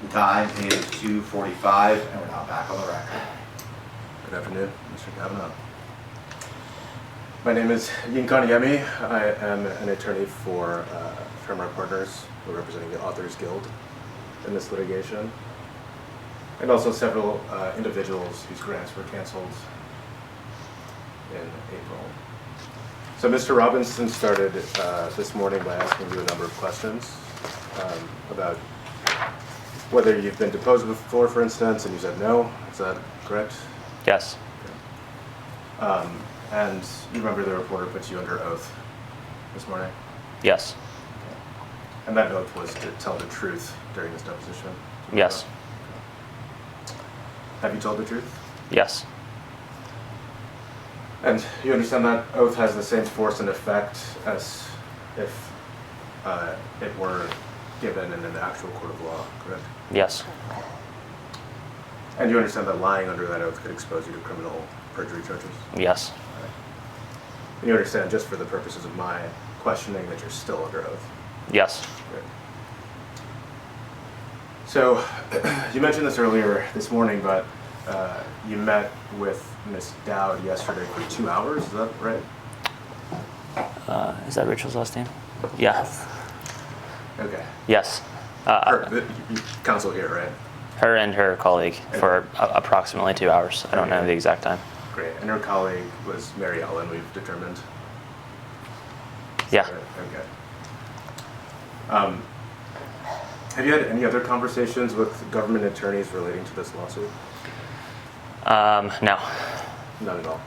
The time is 2:45, and we're now back on the record. Good afternoon, Mr. Cavanaugh. My name is Yin Kanayemi. I am an attorney for Fairmont Partners. We're representing the Authors Guild in this litigation, and also several individuals whose grants were canceled in April. So Mr. Robinson started this morning by asking you a number of questions about whether you've been deposed before, for instance, and you said no. Is that correct? Yes. Okay. And you remember the reporter put you under oath this morning? Yes. Okay. And that oath was to tell the truth during this deposition? Yes. Okay. Have you told the truth? Yes. And you understand that oath has the same force and effect as if it were given in an actual court of law, correct? Yes. And you understand that lying under that oath could expose you to criminal perjury charges? Yes. Right. And you understand, just for the purposes of my questioning, that you're still under oath? Yes. Good. So, you mentioned this earlier this morning, but you met with Ms. Dowd yesterday for 2 hours, is that right? Is that Rachel's last name? Yeah. Okay. Yes. Counsel here, right? Her and her colleague for approximately 2 hours. I don't know the exact time. Great. And her colleague was Mary Ellen, we've determined? Yeah. Right. Okay. Have you had any other conversations with government attorneys relating to this lawsuit? No. None at all?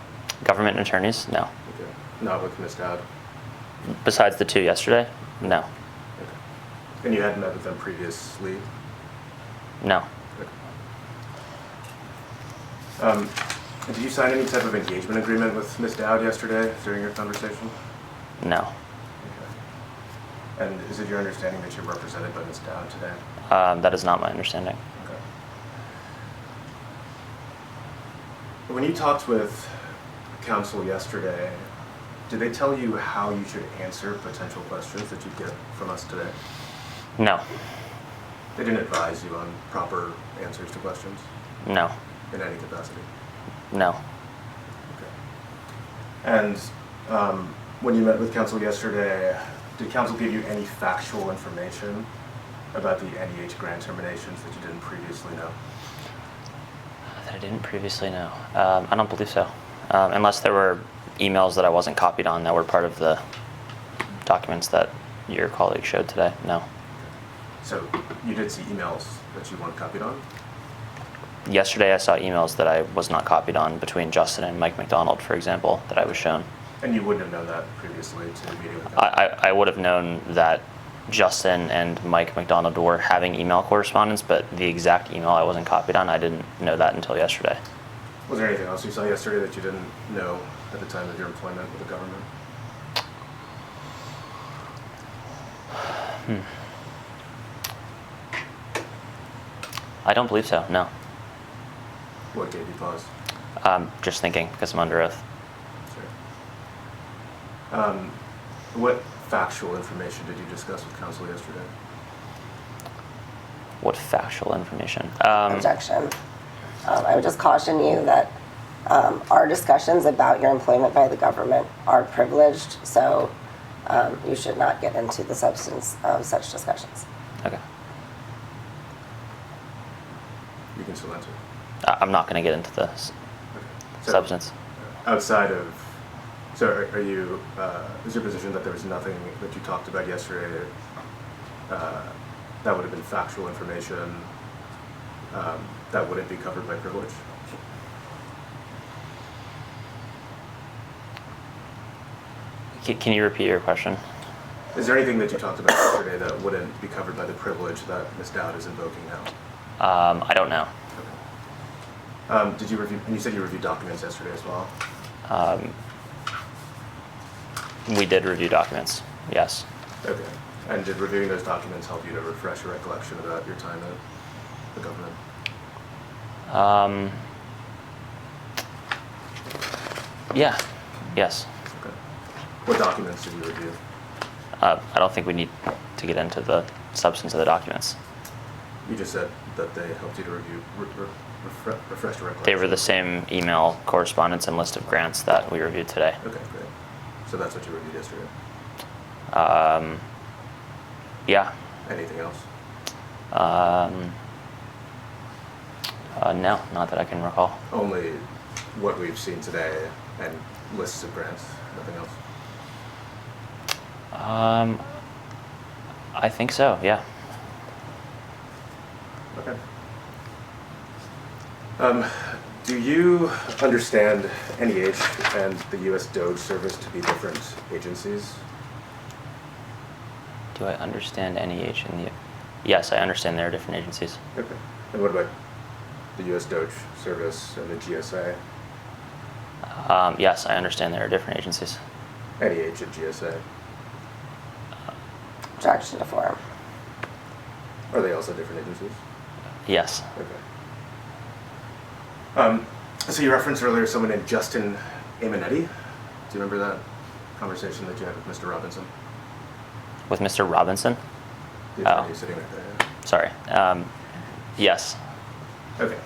Government attorneys? No. Okay. Not with Ms. Dowd? Besides the two yesterday? No. Okay. And you hadn't met with them previously? No. Okay. Did you sign any type of engagement agreement with Ms. Dowd yesterday during your conversation? No. Okay. And is it your understanding that you're represented by Ms. Dowd today? That is not my understanding. Okay. When you talked with counsel yesterday, did they tell you how you should answer potential questions that you get from us today? No. They didn't advise you on proper answers to questions No. in any capacity? No. Okay. And when you met with counsel yesterday, did counsel give you any factual information about the NEH grant terminations that you didn't previously know? That I didn't previously know. I don't believe so. Unless there were emails that I wasn't copied on that were part of the documents that your colleague showed today. No. So you did see emails that you weren't copied on? Yesterday I saw emails that I was not copied on between Justin and Mike McDonald, for example, that I was shown. And you wouldn't have known that previously to meeting with counsel? I would have known that Justin and Mike McDonald were having email correspondence, but the exact email I wasn't copied on, I didn't know that until yesterday. Was there anything else you saw yesterday that you didn't know at the time of your employment with the government? I don't believe so, no. What gave you pause? Just thinking, because I'm under oath. Sure. What factual information did you discuss with counsel yesterday? What factual information? Objection. I would just caution you that our discussions about your employment by the government are privileged, so you should not get into the substance of such discussions. Okay. You can still answer. I'm not going to get into the Okay. So, substance. Outside of, so are you, is your position that there was nothing that you talked about yesterday that would have been factual information that wouldn't be covered by privilege? Can you repeat your question? Is there anything that you talked about yesterday that wouldn't be covered by the privilege that Ms. Dowd is invoking now? I don't know. Okay. Did you review, and you said you reviewed documents yesterday as well? We did review documents, yes. Okay. And did reviewing those documents help you to refresh your recollection about your time at the government? Yeah, yes. Okay. What documents did you review? I don't think we need to get into the substance of the documents. You just said that they helped you to review, refresh your recollection. They were the same email correspondence and list of grants that we reviewed today. Okay, great. So that's what you reviewed yesterday. Yeah. Anything else? No, not that I can recall. Only what we've seen today and lists of grants, nothing else? I think so, yeah. Okay. Do you understand NEH and the US DOGE service to be different agencies? Do I understand NEH and the... Yes, I understand there are different agencies. Okay. And what about the US DOGE service and the GSA? Yes, I understand there are different agencies. NEH and GSA? Objection to form. Are they also different agencies? Yes. Okay. So you referenced earlier someone named Justin Amenetti. Do you remember that conversation that you had with Mr. Robinson? With Mr. Robinson? The attorney sitting right there. Yeah. Sorry. Yes. Okay.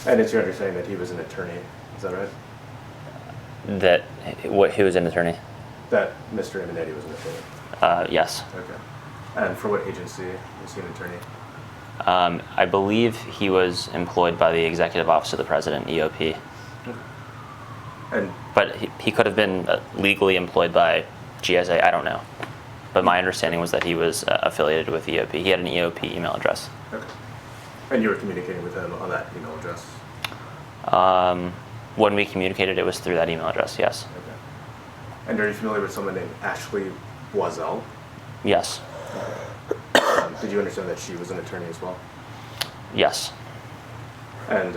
And it's your understanding that he was an attorney, is that right? That he was an attorney? That Mr. Amenetti was an attorney? Yes. Okay. And for what agency was he an attorney? I believe he was employed by the Executive Office of the President, EOP. Okay. And But he could have been legally employed by GSA, I don't know. But my understanding was that he was affiliated with EOP. He had an EOP email address. okay. And you were communicating with him on that email address? When we communicated, it was through that email address, yes. Okay. And are you familiar with someone named Ashley Boisel? Yes. Did you understand that she was an attorney as well? Yes. And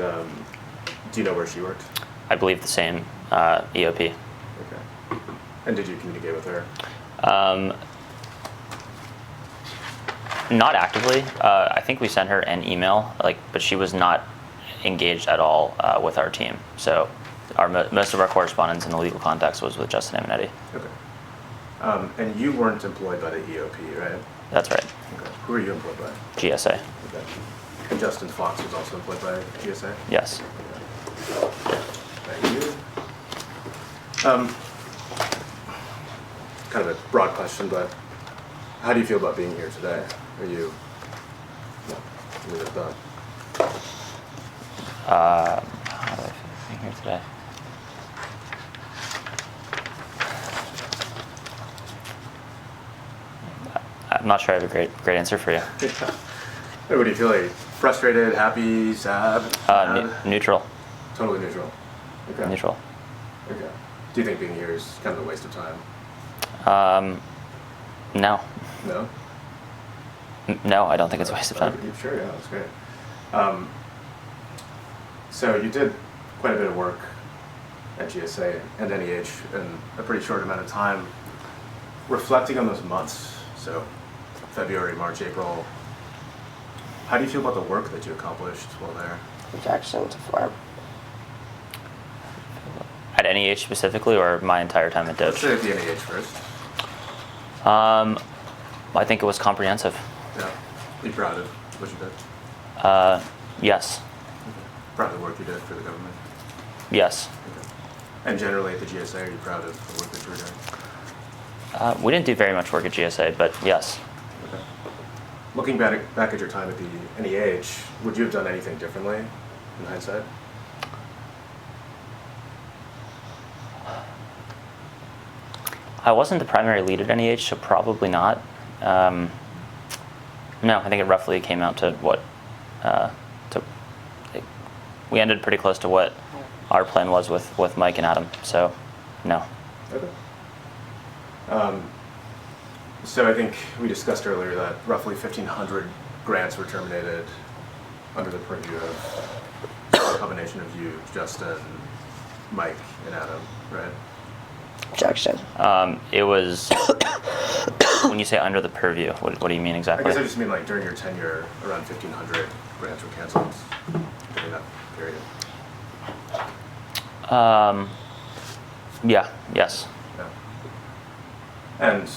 do you know where she worked? I believe the same EOP. Okay. And did you communicate with her? Not actively. I think we sent her an email, but she was not engaged at all with our team. So most of our correspondence in the legal context was with Justin Amenetti. Okay. And you weren't employed by the EOP, right? That's right. Okay. Who were you employed by? GSA. Okay. And Justin Fox was also employed by GSA? Yes. Okay. Thank you. Kind of a broad question, but how do you feel about being here today? Are you... Leave it at that. How do I feel being here today? I'm not sure I have a great answer for you. Hey, what do you feel like? Frustrated, happy, sad? Neutral. Totally neutral. Okay. Neutral. Okay. Do you think being here is kind of a waste of time? No. No? No, I don't think it's a waste of time. Sure, yeah, that's great. So you did quite a bit of work at GSA and NEH in a pretty short amount of time. Reflecting on those months, so February, March, April, how do you feel about the work that you accomplished while there? Objection to form. At NEH specifically, or my entire time at Let's DOGE? say at the NEH first. I think it was comprehensive. Yeah. Are you proud of what you did? Yes. Proud of the work you did for the government? Yes. Okay. And generally at the GSA, are you proud of the work that you were doing? We didn't do very much work at GSA, but yes. Okay. Looking back at your time at the NEH, would you have done anything differently in hindsight? I wasn't the primary lead at NEH, so probably not. No, I think it roughly came out to what, we ended pretty close to what our plan was with Mike and Adam, so no. Okay. So I think we discussed earlier that roughly 1,500 grants were terminated under the purview of a combination of you, Justin, Mike, and Adam, right? Objection. It was, when you say under the purview, what do you mean I exactly? guess I just mean like during your tenure, around 1,500 grants were canceled during that period. Yeah, yes. Yeah. And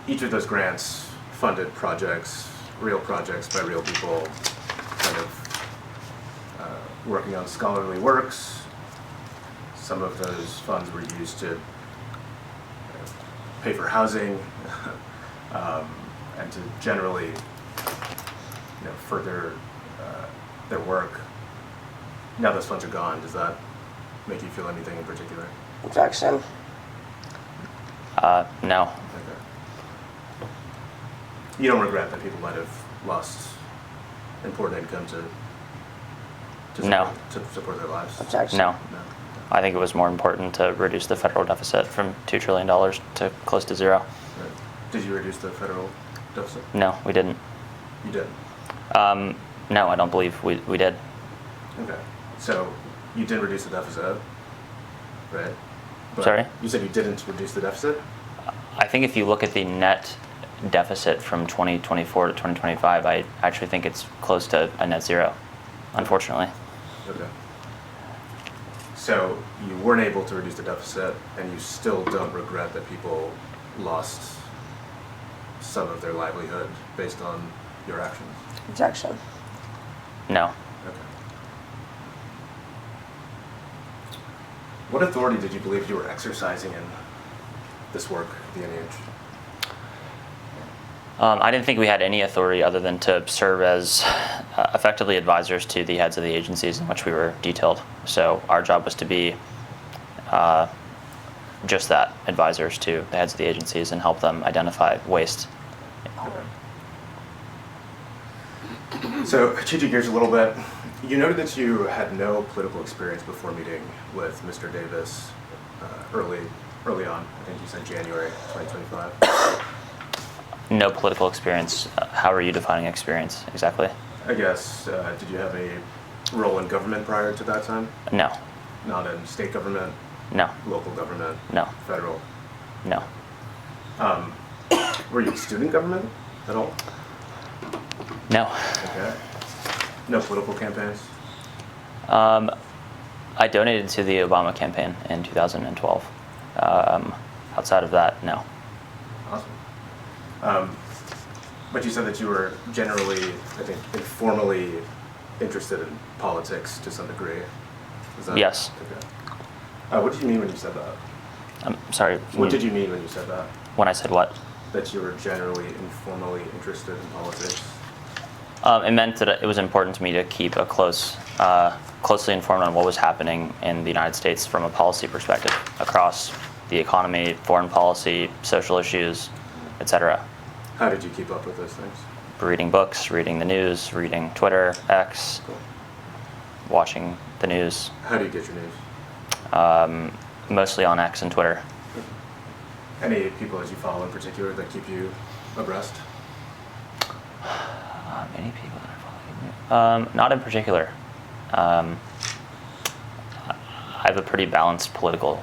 each of those grants funded projects real projects by real people, kind of working on scholarly works. Some of those funds were used to pay for housing and to generally further their work. Now those funds are gone. Does that make you feel anything in particular? Objection. No. Okay. You don't regret that people might have lost important income to No. support their lives? Objection. No. No. I think it was more important to reduce the federal deficit from $2 trillion to close to zero. Right. Did you reduce the federal deficit? No, we didn't. You did. No, I don't believe we did. Okay. So you didn't reduce the deficit, right? But Sorry? You said you didn't reduce the deficit? I think if you look at the net deficit from 2024 to 2025, I actually think it's close to a net zero, unfortunately. Okay. So you weren't able to reduce the deficit, and you still don't regret that people lost some of their livelihood based on your actions? Objection. No. Okay. What authority did you believe you were exercising in this work at the NEH? I didn't think we had any authority other than to serve as effectively advisors to the heads of the agencies in which we were detailed. So our job was to be just that, advisors to the heads of the agencies and help them identify waste. So, changing gears a little bit, you noted that you had no political experience before meeting with Mr. Davis early on. I think you said January 2025. No political experience. How are you defining experience exactly? I guess, did you have a role in government prior to that time? No. Not in state government, No. local government, No. federal? No. Were you in student government at all? No. Okay. No political campaigns? I donated to the Obama campaign in 2012. Outside of that, no. Awesome. But you said that you were generally, I think, informally interested in politics to some degree. Is that Yes. Okay. What did you mean when you said that? I'm sorry. What did you mean when you said that? When I said what? That you were generally informally interested in politics? It meant that it was important to me to keep a closely informed on what was happening in the United States from a policy perspective across the economy, foreign policy, social issues, etc. How did you keep up with those things? Reading books, reading the news, reading Twitter, X, Cool. watching the news, How do you get your news? mostly on X and Twitter. Any people that you follow in particular that keep you abreast? Many people that are following me. Not in particular. I have a pretty balanced political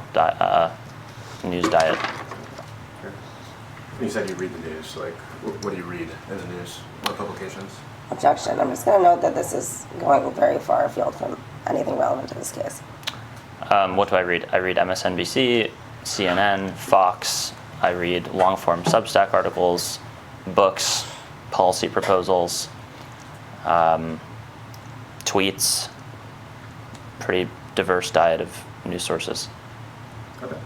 news diet. Okay. You said you read the news. Like, what do you read in the news? What publications? Objection. I'm just going to note that this is going very far afield from anything relevant to this case. What do I read? I read MSNBC, CNN, Fox. I read long-form Substack articles, books, policy proposals, tweets. Pretty diverse diet of news sources. Okay.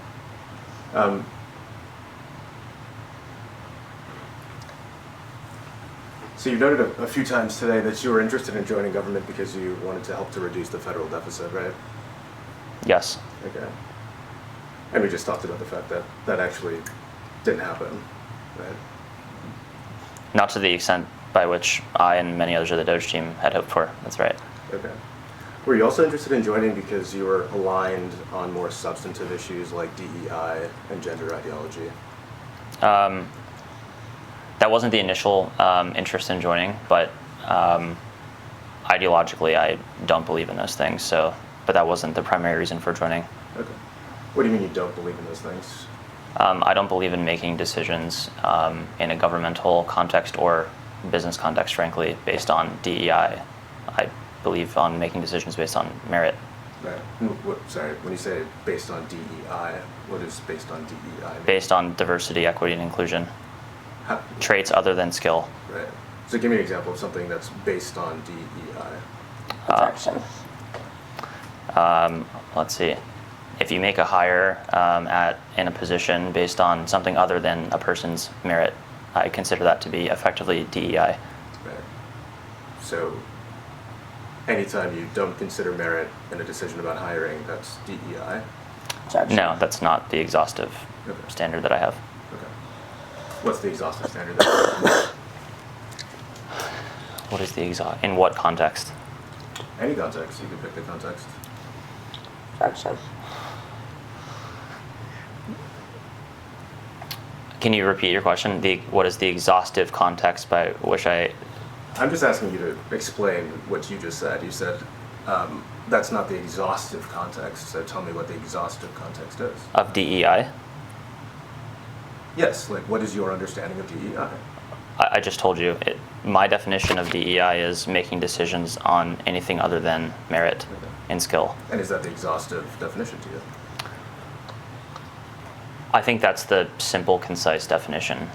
So you noted a few times today that you were interested in joining government because you wanted to help to reduce the federal deficit, right? Yes. Okay. And we just talked about the fact that that actually didn't happen, right? Not to the extent by which I and many others of the DOGE team had hoped for. That's right. Okay. Were you also interested in joining because you were aligned on more substantive issues like DEI and gender ideology? That wasn't the initial interest in joining, but ideologically I don't believe in those things. But that wasn't the primary reason for joining. Okay. What do you mean you don't believe in those things? I don't believe in making decisions in a governmental context or business context, frankly, based on DEI. I believe on making decisions based on merit. Right. Sorry, when you say based on DEI, what is based on DEI mean? Based on diversity, equity, and inclusion. How- Traits other than skill. Right. So give me an example of something that's based on DEI. Objection. Let's see. If you make a hire in a position based on something other than a person's merit, I consider that to be effectively DEI. Right. So anytime you don't consider merit in a decision about hiring, that's DEI. Objection. No, that's not the exhaustive Okay. standard that I have. Okay. What's the exhaustive standard? That What is the in what context? Any context, you can pick the context. Objection. Can you repeat your question? What is the exhaustive context by which I'm just asking you to explain what you just said. You said that's not the exhaustive context, so tell me what the exhaustive context is. of DEI? Yes, like what is your understanding of DEI? I just told you. My definition of DEI is making decisions on anything other than merit Okay. and skill. And is that the exhaustive definition to you? I think that's the simple, concise definition.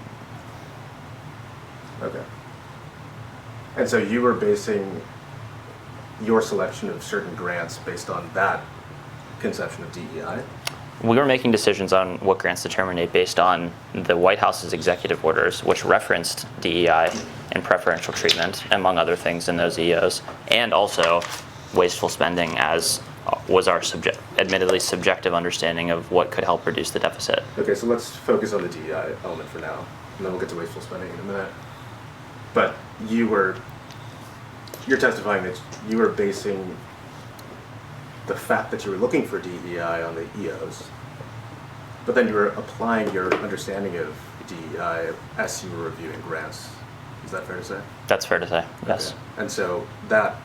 Okay. And so you were basing your selection of certain grants based on that conception of DEI? We were making decisions on what grants to terminate based on the White House's executive orders, which referenced DEI and preferential treatment, among other things in those EOs, and also wasteful spending as was our admittedly subjective understanding of what could help reduce the deficit. Okay, so let's focus on the DEI element for now, and then we'll get to wasteful spending in a minute. But you're testifying that you were basing the fact that you were looking for DEI on the EOs, but then you were applying your understanding of DEI as you were reviewing grants. Is that fair to say? That's fair to say, yes. Okay. And so that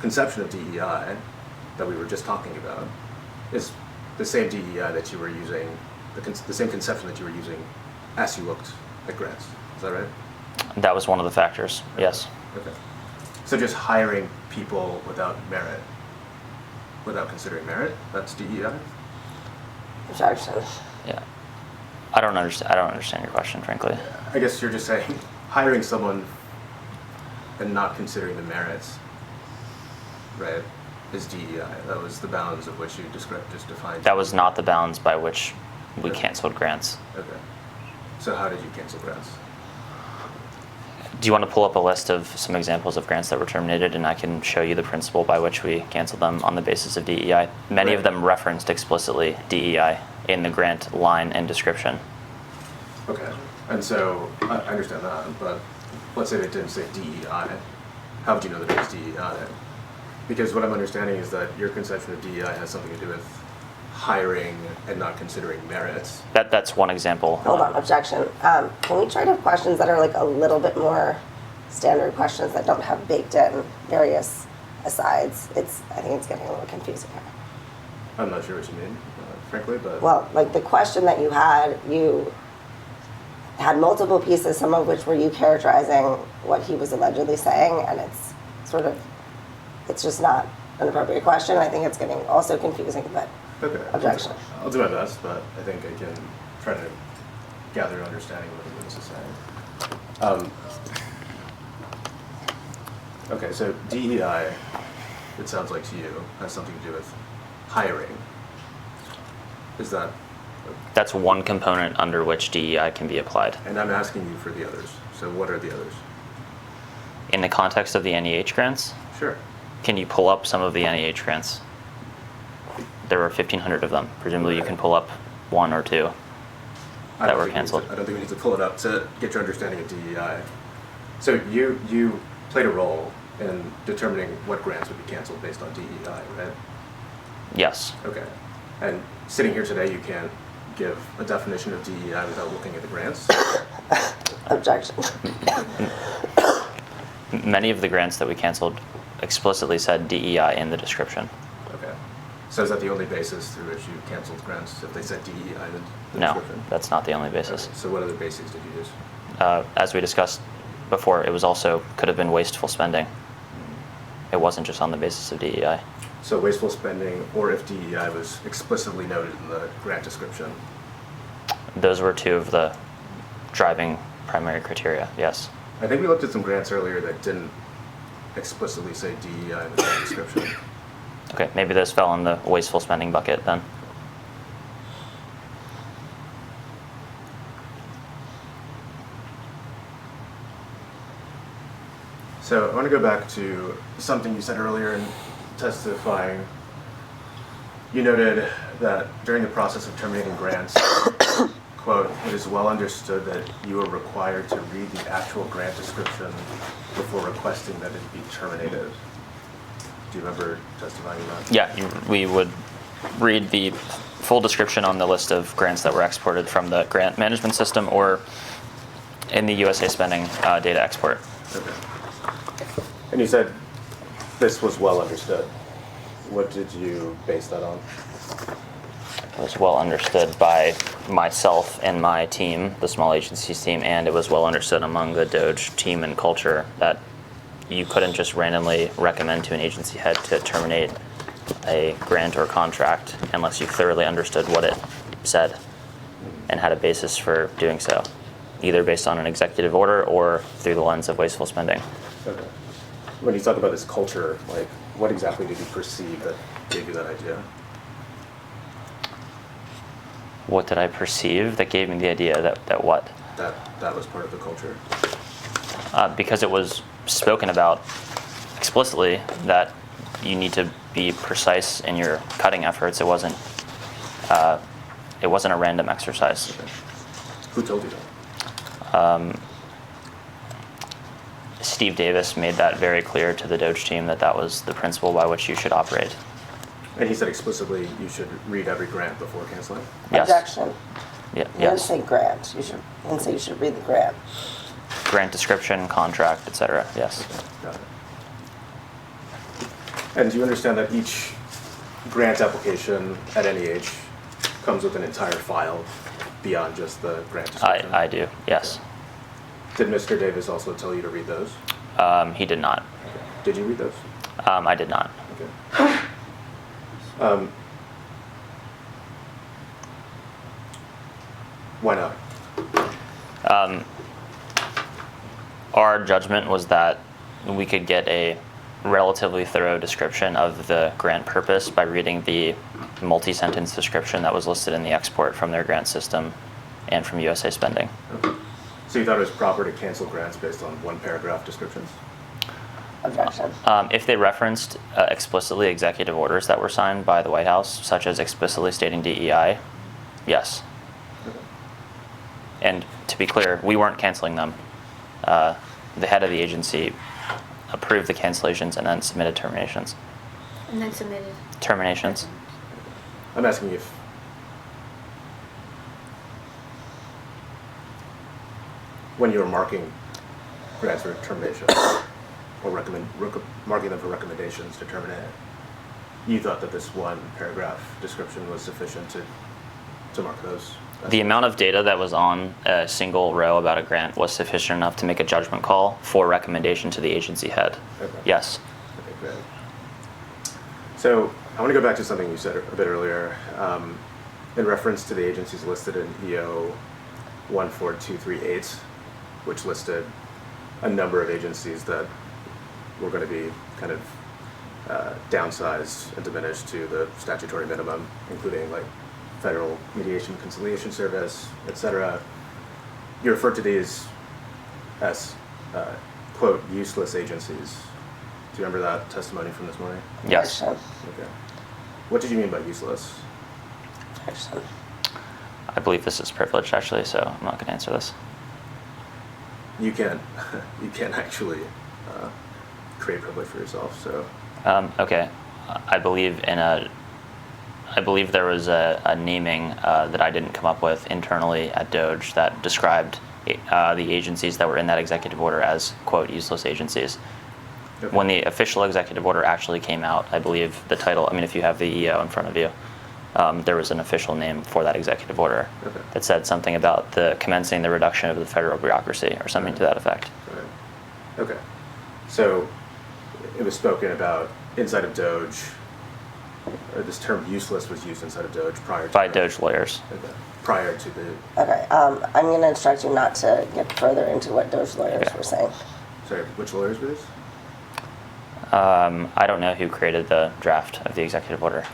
conception of DEI that we were just talking about is the same DEI that you were using, the same conception that you were using as you looked at grants. Is that right? That was one of the factors, yes. Okay. So just hiring people without merit, without considering merit, that's DEI? Objection. Yeah. I don't understand your question, frankly. I guess you're just saying hiring someone and not considering the merits, right, is DEI. That was the bounds of which you just defined. That was not the bounds by which we canceled grants. Okay. So how did you cancel grants? Do you want to pull up a list of some examples of grants that were terminated, and I can show you the principle by which we canceled them on the basis of DEI? Many of them referenced explicitly DEI in the grant line and description. Okay. And so I understand that, but let's say they didn't say DEI. How would you know that it was DEI? Because what I'm understanding is that your conception of DEI has something to do with hiring and not considering merits. That's one example. Hold on, objection. Can we try to have questions that are like a little bit more standard questions that don't have baked in various asides? I think it's getting a little confusing here. I'm not sure what you mean, frankly, but... Well, like the question that you had multiple pieces, some of which were you characterizing what he was allegedly saying, and it's just not an appropriate question. I think it's getting also confusing, but Okay. objection. I'll do my best, but I think I can try to gather an understanding of what the witness is saying. Okay, so DEI, it sounds like to you, has something to do with hiring. Is that... That's one component under which DEI can be applied. And I'm asking you for the others. So what are the others? In the context of the NEH grants, Sure. can you pull up some of the NEH grants? There were 1,500 of them. Presumably you can pull up one or two that were canceled. I don't think we need to pull it up to get your understanding of DEI. So you played a role in determining what grants would be canceled based on DEI, right? Yes. Okay. And sitting here today, you can't give a definition of DEI without looking at the grants? Objection. Many of the grants that we canceled explicitly said DEI in the description. Okay. So is that the only basis through which you canceled grants, if they said DEI in the No, description? that's not the only basis. Okay. So what other bases did you use? As we discussed before, it was also could have been wasteful spending. It wasn't just on the basis of DEI. So wasteful spending, or if DEI was explicitly noted in the grant description? Those were two of the driving primary criteria, yes. I think we looked at some grants earlier that didn't explicitly say DEI in the grant description. Okay, maybe those fell in the wasteful spending bucket then. So I want to go back to something you said earlier in testifying. You noted that during the process of terminating grants, quote, "It is well understood that you are required to read the actual grant description before requesting that it be terminated." Do you remember testifying to that? Yeah, we would read the full description on the list of grants that were exported from the grant management system or in the USA spending data export. Okay. And you said this was well understood. What did you base that on? It was well understood by myself and my team, the small agencies team, and it was well understood among the DOGE team and culture that you couldn't just randomly recommend to an agency head to terminate a grant or contract unless you thoroughly understood what it said and had a basis for doing so, either based on an executive order or through the lens of wasteful spending. Okay. When you talk about this culture, like, what exactly did you perceive that gave you that idea? What did I perceive that gave me the idea that what? That was part of the culture. Because it was spoken about explicitly that you need to be precise in your cutting efforts. It wasn't a random exercise. Okay. Who told you that? Steve Davis made that very clear to the DOGE team that was the principle by which you should operate. And he said explicitly you should read every grant before canceling? Yes. Objection. Yeah, You didn't yes. say grant. You didn't say you should read the grant. Grant description, contract, etc. Yes. Got it. And do you understand that each grant application at NEH comes with an entire file beyond just the grant description? I do. Yes. Did Mr. Davis also tell you to read those? He did not. Okay. Did you read those? I did not. Okay. Why not? Our judgment was that we could get a relatively thorough description of the grant purpose by reading the multi-sentence description that was listed in the export from their grant system and from USA spending. Okay. So you thought it was proper to cancel grants based on one paragraph descriptions? Objection. If they referenced explicitly executive orders that were signed by the White House, such as explicitly stating DEI, yes. Okay. And to be clear, we weren't canceling them. The head of the agency approved the cancellations and then submitted terminations. And then submitted. Terminations. I'm asking you if when you were marking grants for termination or marking them for recommendations to terminate, you thought that this one paragraph description was sufficient to mark those? The amount of data that was on a single row about a grant was sufficient enough to make a judgment call for recommendation to the agency head. Okay. Yes. Okay, great. So I want to go back to something you said a bit earlier in reference to the agencies listed in EO 14238, which listed a number of agencies that were going to be kind of downsized and diminished to the statutory minimum, including like Federal Mediation Conciliation Service, etc. You referred to these as, quote, useless agencies. Do you remember that testimony from this morning? Yes. Objection. Okay. What did you mean by useless? Objection. I believe this is privileged, actually, so I'm not going to answer this. You can't actually create privilege for yourself, so. Okay. I believe there was a naming that I didn't come up with internally at DOGE that described the agencies that were in that executive order as, quote, useless agencies. Okay. When the official executive order actually came out, I believe the title, I mean, if you have the EO in front of you, there was an official name for that executive order Okay. that said something about the commencing the reduction of the federal bureaucracy or something to that effect. Right. Okay. So it was spoken about inside of DOGE or this term useless was used inside of DOGE prior to By the- DOGE lawyers. Okay. Prior to the, Okay, I'm going to instruct you not to get further into what DOGE lawyers Okay. were saying. sorry, which lawyers were this? I don't know who created the draft of the executive order.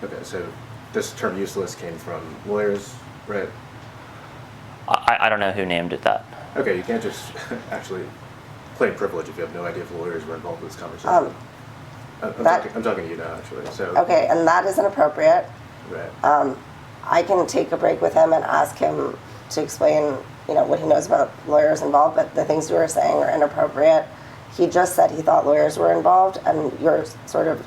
Okay, so this term useless came from lawyers, right? I don't know who named it that. Okay, you can't just actually claim privilege if you have no idea if lawyers were involved in this conversation. I'm talking to you now, actually, so. Okay, and that is inappropriate. Right. I can take a break with him and ask him to explain, what he knows about lawyers involved, but the things you were saying are inappropriate. He just said he thought lawyers were involved, and you're sort of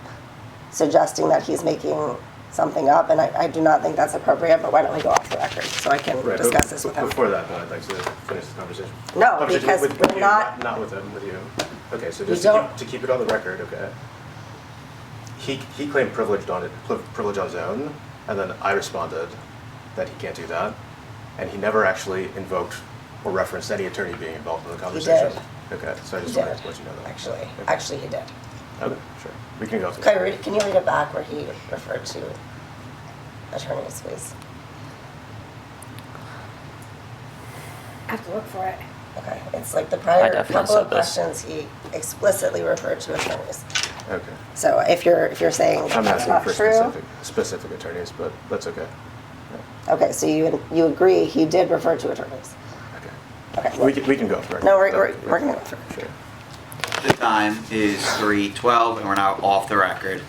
suggesting that he's making something up, and I do not think that's appropriate, but why don't we go off the record so I can Right, discuss but this with him? Before that, though, I'd like to finish this conversation. No, Conversation because with we're you, not- Not with him, with you. Okay, so You just don't- to keep it on the record, okay. He claimed privilege on his own, and then I responded that he can't do that, and he never actually invoked or referenced any attorney being involved in the conversation. Okay, so I He just did, wanted to let you know that. Okay. actually he did. Okay, sure. We can go through Okay, can you read it back where he referred to attorneys, please? I have to look for it. Okay, it's like the I prior definitely couple of said this. questions, he explicitly referred to attorneys. Okay. So if you're saying I'm that's asking not for true, specific attorneys, but that's okay. okay, so you agree he did refer to attorneys? Okay. Okay. We can go through. No, we're gonna go through. Sure. The time is 3:12 and we're now off the record.